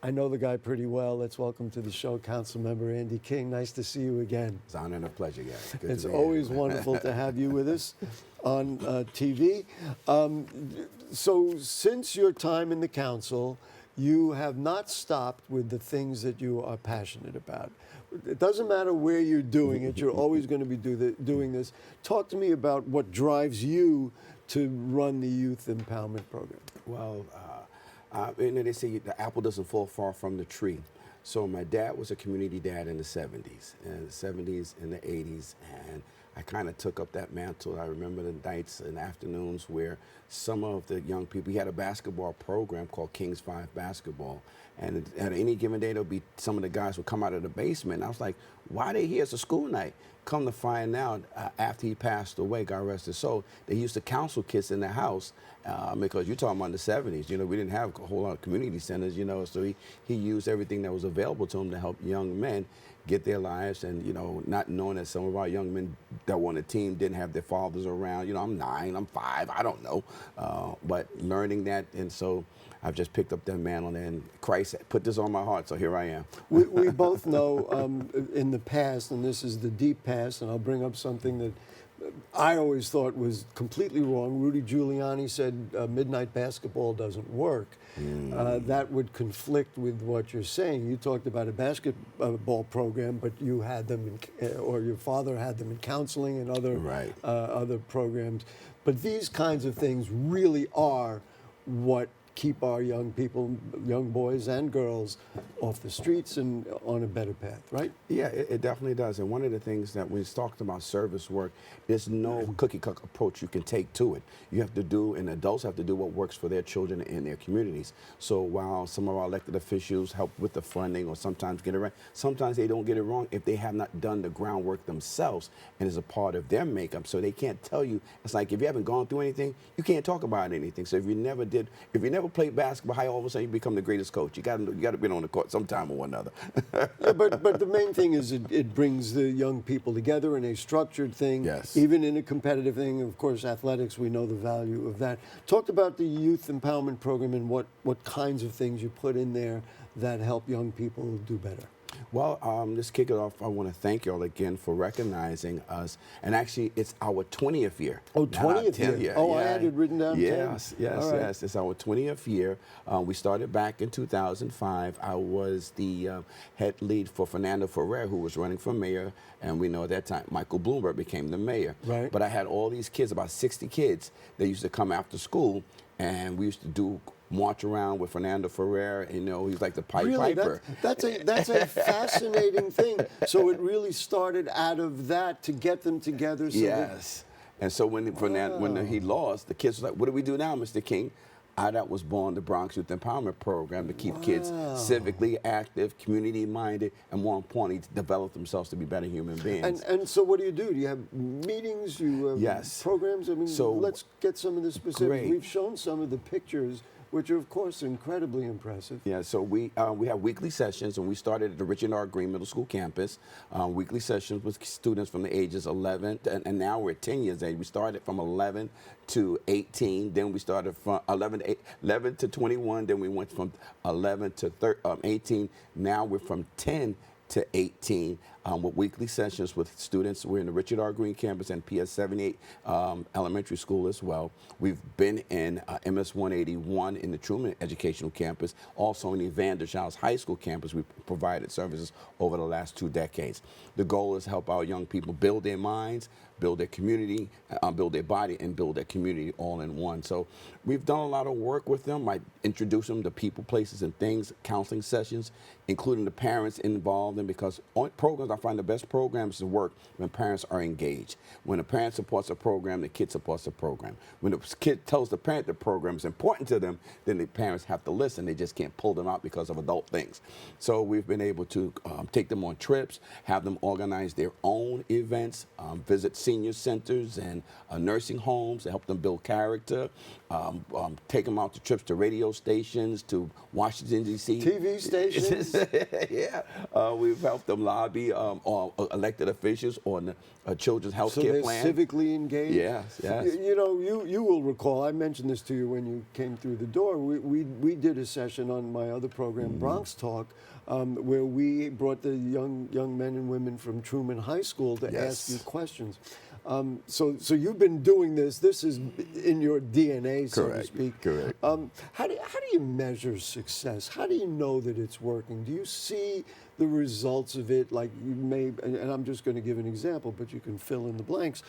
I know the guy pretty well. Let's welcome to the show Councilmember Andy King. Nice to see you again.
It's an honor and a pleasure, Gary. Good
It's
to be
always
here.
wonderful to have you with us on TV. So since your time in the council, you have not stopped with the things that you are passionate about. It doesn't matter where you're doing it, you're always going to be doing this. Talk to me about what drives you to run the Youth Empowerment Program.
Well, they say the apple doesn't fall far from the tree. So my dad was a community dad in the 70s, and the 80s, and I kind of took up that mantle. I remember the nights and afternoons where some of the young people, he had a basketball program called Kings 5 Basketball, and at any given day, there'll be some of the guys would come out of the basement, and I was like, why are they here? It's a school night. Come to find out, after he passed away, God rest his soul, they used to counsel kids in the house, because you're talking about the 70s, we didn't have a whole lot of community centers, so he used everything that was available to him to help young men get their lives, and not knowing that some of our young men that were on the team didn't have their fathers around. I'm 9, I'm 5, I don't know, but learning that, and so I've just picked up that mantle, and Christ put this on my heart, so here I am.
We both know in the past, and this is the deep past, and I'll bring up something that I always thought was completely wrong. Rudy Giuliani said midnight basketball doesn't work. That would conflict with what you're saying. You talked about a basketball program, but you had them, or your father had them in counseling and other programs. But these kinds of things really are what keep our young people, young boys and girls, off the streets and on a better path, right?
Yeah, it definitely does. And one of the things that we talked about service work, there's no cookie-cutter approach you can take to it. You have to do, and adults have to do what works for their children and their communities. So while some of our elected officials help with the funding or sometimes get it right, sometimes they don't get it wrong if they have not done the groundwork themselves and is a part of their makeup. So they can't tell you. It's like if you haven't gone through anything, you can't talk about anything. So if you never played basketball, how all of a sudden you become the greatest coach? You got to be on the court sometime or another.
Yeah, but the main thing is it brings the young people together in a structured thing.
Yes.
Even in a competitive thing. Of course, athletics, we know the value of that. Talked about the Youth Empowerment Program and what kinds of things you put in there that help young people do better.
Well, let's kick it off. I want to thank you all again for recognizing us. And actually, it's our 20th year.
Oh, 20th year. Oh, yeah. I had it written down.
Yes,
10.
yes, yes. It's our 20th year. We started back in 2005. I was the head lead for Fernando Ferrer, who was running for mayor. And we know at that time, Michael Bloomberg became the mayor.
Right.
But I had all these kids, about 60 kids, that used to come after school. And we used to march around with Fernando Ferrer, he's like the Pied Piper.
That's a fascinating thing. So it really started out of that to get them together. So
yes. And so when he lost, the kids were like, what do we do now, Mr. King? That was born the Bronx Youth Empowerment Program to keep kids civically active, community-minded, and more importantly, to develop themselves to be better human beings.
And so what do? Do you have meetings? You have
yes.
programs? I mean, so let's get some of the specifics.
Great.
We've shown some of the pictures, which are, of course, incredibly impressive.
Yeah, so we have weekly sessions, and we started at the Regina Green Middle School campus. Weekly sessions with students from the ages 11, and now we're at 10 years age. We started from 11 to 18, then we started from 11 to 21, then we went from 11 to 18. Now we're from 10 to 18 with weekly sessions with students. We're in the Richard R. Green campus and PS 78 Elementary School as well. We've been in MS 181 in the Truman Educational Campus, also in the Evander Childs High School campus. We've provided services over the last 2 decades. The goal is to help our young people build their minds, build their community, build their body, and build their community all in one. So we've done a lot of work with them. I introduce them to people, places, and things, counseling sessions, including the parents involved. And because on programs, I find the best programs to work when parents are engaged. When a parent supports a program, the kid supports the program. When the kid tells the parent the program is important to them, then the parents have to listen. They just can't pull them out because of adult things. So we've been able to take them on trips, have them organize their own events, visit senior senior centers and nursing homes to help them build character, take them out to trips to radio stations, to Washington, D.C.
TV stations.
Yeah, we've helped them lobby on elected officials on a children's health care plan.
So they're civically engaged?
Yes, yes.
You know, you will recall, I mentioned this to you when you came through the door. We did a session on my other program, Bronx Talk, where we brought the young men and women from Truman High School to ask you questions. So you've been doing this. This is in your DNA, so to speak.
Correct.
How do you measure success? How do you know that it's working? Do you see the results of it? Like you may, and I'm just going to give an example, but you can fill in the blanks.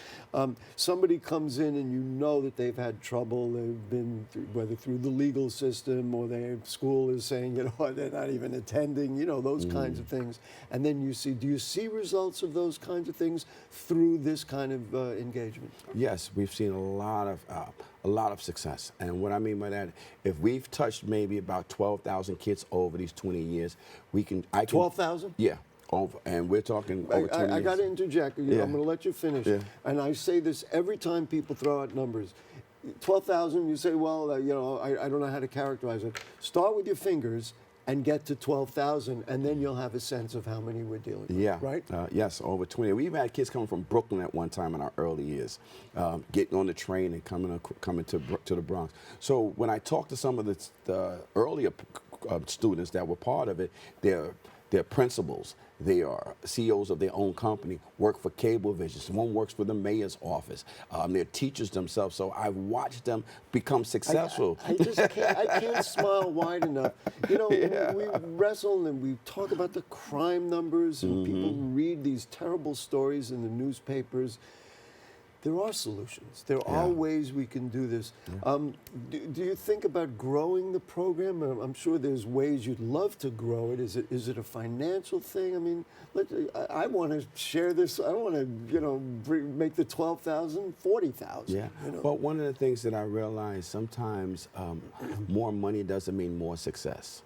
Somebody comes in and you know that they've had trouble. They've been whether through the legal system or their school is saying, you know, they're not even attending. You know, those kinds of things. And then do you see results of those kinds of things through this kind of engagement?
Yes, we've seen a lot of success. And what I mean by that, if we've touched maybe about 12,000 kids over these 20 years, I can 12,000? Yeah, over, and we're talking over 20 years.
I got to interject. I'm going to let you finish.
Yeah.
And I say this every time people throw out numbers. 12,000, you say, well, you know, I don't know how to characterize it. Start with your fingers and get to 12,000, and then you'll have a sense of how many we're dealing with.
Yeah.
Right?
Yes, over 20. We've had kids coming from Brooklyn at one time in our early years, getting on the train and coming to the Bronx. So when I talked to some of the earlier students that were part of it, they're principals. They are CEOs of their own company, work for Cablevision. One works for the mayor's office. They're teachers themselves. So I've watched them become successful.
I just can't smile wide enough. You know, we wrestle and we talk about the crime numbers and people read these terrible stories in the newspapers. There are solutions. There are ways we can do this. Do you think about growing the program? I'm sure there's ways you'd love to grow it. Is it a financial thing? I mean, I want to share this. I want to, make the 12,000, 40,000.
Yeah.
You know?
Well, one of the things that I realize sometimes more money doesn't mean more success.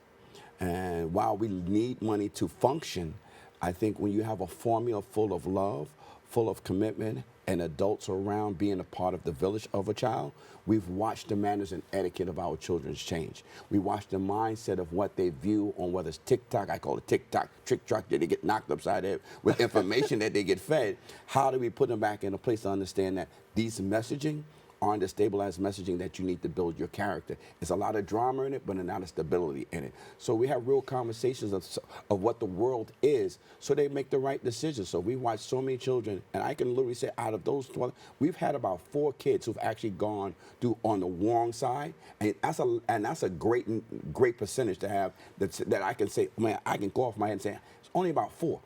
And while we need money to function, I think when you have a formula full of love, full of commitment, and adults around being a part of the village of a child, we've watched the manners and etiquette of our children change. We watched the mindset of what they view on whether it's TikTok, I call it TikTok, trick truck, that they get knocked upside the head with information that they get fed. How do we put them back in a place to understand that these messaging aren't the stabilized messaging that you need to build your character? There's a lot of drama in it, but not a stability in it. So we have real conversations of what the world is, so they make the right decisions. So we watch so many children, and I can literally say out of those 12, we've had about 4 kids who've actually gone on the wrong side, and that's a great percentage to have that I can say, man, I can go off my head and say it's only about 4.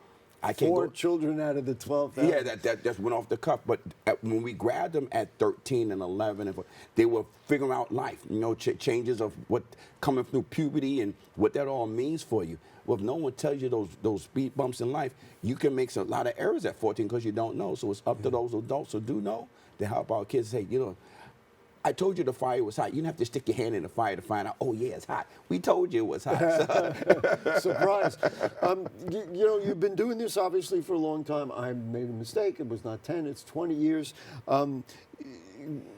I can't
4 children out of the 12,000.
Yeah, that just went off the cuff. But when we grabbed them at 13 and 11, they were figuring out life, changes of what coming through puberty and what that all means for you. Well, if no one tells you those speed bumps in life, you can make a lot of errors at 14 because you don't know. So it's up to those adults who do know to help our kids say, I told you the fire was hot. You didn't have to stick your hand in the fire to find out, oh, yeah, it's hot. We told you it was hot.
Surprise. You've been doing this, obviously, for a long time. I made a mistake. It was not 10, it's 20 years.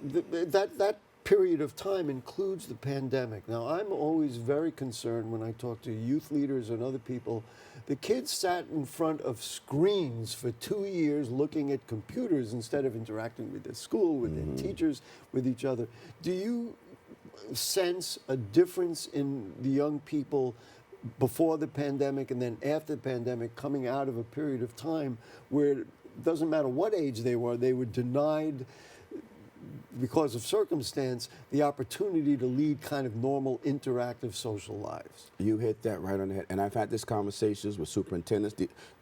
That period of time includes the pandemic. Now, I'm always very concerned when I talk to youth leaders and other people. The kids sat in front of screens for 2 years looking at computers instead of interacting with their school, with their teachers, with each other. Do you sense a difference in the young people before the pandemic and then after the pandemic, coming out of a period of time where it doesn't matter what age they were denied, because of circumstance, the opportunity to lead kind of normal, interactive social lives?
You hit that right on the head. And I've had these conversations with superintendents,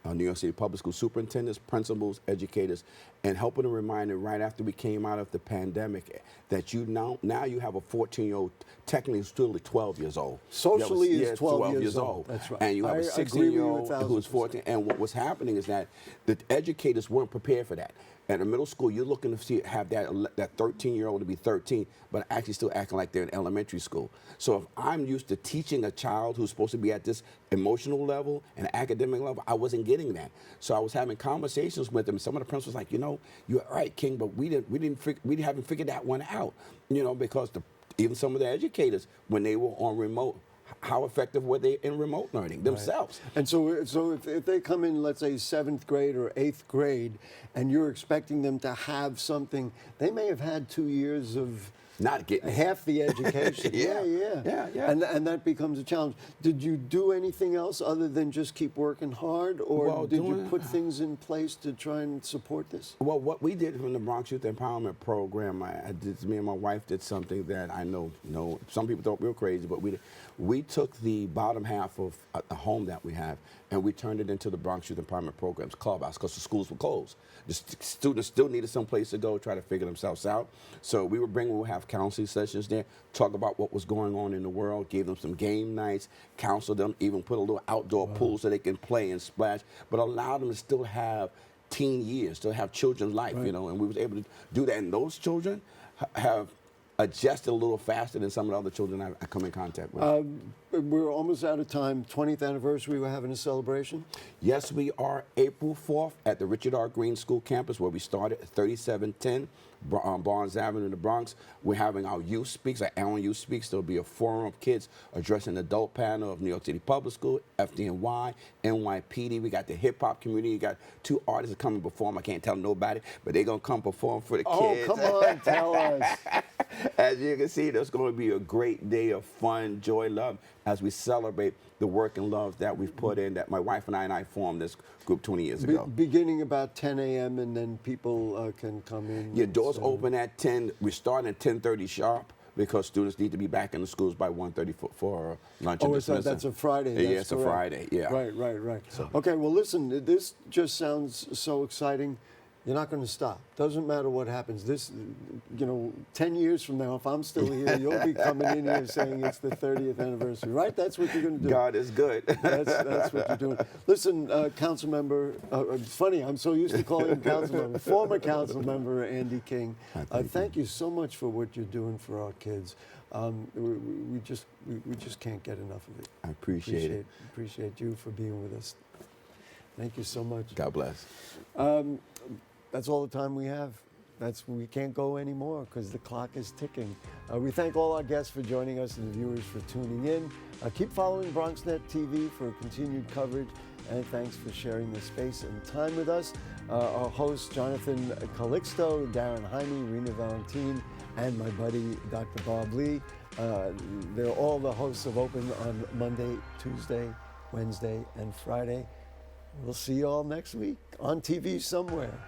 New York City Public School superintendents, principals, educators, and helping to remind them right after we came out of the pandemic that now you have a 14-year-old, technically still 12 years old.
Socially is 12 years old. That's right.
And you have a 16-year-old who's 14. And what was happening is that the educators weren't prepared for that. At a middle school, you're looking to have that 13-year-old to be 13, but actually still acting like they're in elementary school. So if I'm used to teaching a child who's supposed to be at this emotional level and academic level, I wasn't getting that. So I was having conversations with them. Some of the principals like, you're right, King, but we haven't figured that one out. Because even some of the educators, when they were on remote, how effective were they in remote learning themselves?
Right. And so if they come in, let's say 7th grade or 8th grade, and you're expecting them to have something, they may have had 2 years of
not getting
half the education.
Yeah.
And that becomes a challenge. Did you do anything else other than just keep working hard, or did you put things in place to try and support this?
Well, what we did from the Bronx Youth Empowerment Program, me and my wife did something that I know some people thought we were crazy, but we took the bottom half of a home that we have and we turned it into the Bronx Youth Empowerment Program's clubhouse because the schools were closed. The students still needed some place to go, try to figure themselves out. So we'll have counseling sessions there, talk about what was going on in the world, gave them some game nights, counsel them, even put a little outdoor pool so they can play and splash, but allow them to still have teen years, still have children's life, and we was able to do that. And those children have adjusted a little faster than some of the other children I come in contact with.
We're almost out of time. 20th anniversary, we're having a celebration?
Yes, we are April 4th at the Richard R. Green School campus where we started at 3710 Barnes Avenue in the Bronx. We're having our youth speaks, our annual youth speaks. There'll be a forum of kids addressing the adult panel of New York City Public School, FDNY, NYPD. We got the hip hop community. We got 2 artists coming to perform. I can't tell nobody, but they're going to come perform for the kids.
Oh, come on, tell us.
As you can see, there's going to be a great day of fun, joy, love as we celebrate the work and love that we've put in, that my wife and I formed this group 20 years ago.
Beginning about 10 a.m. and then people can come in.
Your doors open at 10. We're starting at 10:30 sharp because students need to be back in the schools by 1:30 for lunch and dismissal.
That's a Friday.
Yeah, it's a Friday, yeah.
Right. Okay, well, listen, this just sounds so exciting. You're not going to stop. Doesn't matter what happens. 10 years from now, if I'm still here, you'll be coming in here saying it's the 30th anniversary, right? That's what you're going to do.
God is good.
That's what you're doing. Listen, council member, it's funny, I'm so used to calling him council member, former council member Andy King. Thank you so much for what you're doing for our kids. We just can't get enough of it.
I appreciate it.
Appreciate you for being with us. Thank you so much.
God bless.
That's all the time we have. We can't go anymore because the clock is ticking. We thank all our guests for joining us and the viewers for tuning in. Keep following BronxNet TV for continued coverage, and thanks for sharing the space and time with us. Our hosts, Jonathan Calixto, Darren Jaime, Rena Valentine, and my buddy, Dr. Bob Lee. They're all the hosts of Open on Monday, Tuesday, Wednesday, and Friday. We'll see you all next week on TV somewhere.